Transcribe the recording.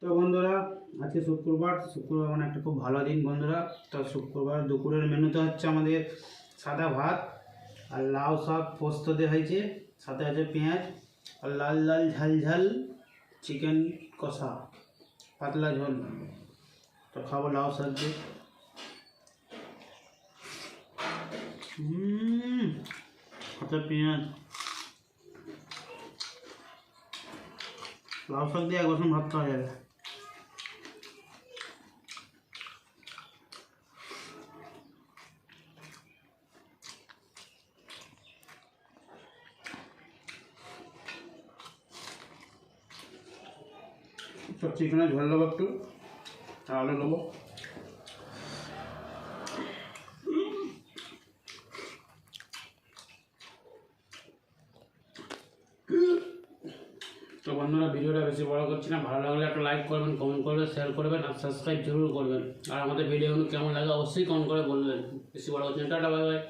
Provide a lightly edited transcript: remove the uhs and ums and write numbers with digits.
তো বন্ধুরা আজকে শুক্রবার মানে একটা খুব ভালো দিন বন্ধুরা। তো শুক্রবার দুপুরের মেনুতে হচ্ছে আমাদের সাদা ভাত আর লাউ শাক পোস্ত দিয়ে হয়েছে, সাথে আছে পেঁয়াজ আর লাল লাল ঝাল ঝাল চিকেন কষা, পাতলা ঝোল। তো খাবো লাউ শাক দিয়ে। সাথে পেঁয়াজ, লাউ শাক দিয়ে এক বছর ভাত খাওয়া যাবে। সব চিকেনের ঝোল নেবো একটু, আলু নেবো। তো বন্ধুরা ভিডিওটা বেশি বড় করছি না, ভালো লাগলে একটা লাইক করবেন, কমেন্ট করবেন, শেয়ার করবেন আর সাবস্ক্রাইব জরুর করবেন। আর আমাদের ভিডিওগুলো কেমন লাগে অবশ্যই কমেন্ট করে বলবেন। বেশি বড় করছি না, টাটা, বাই বাই।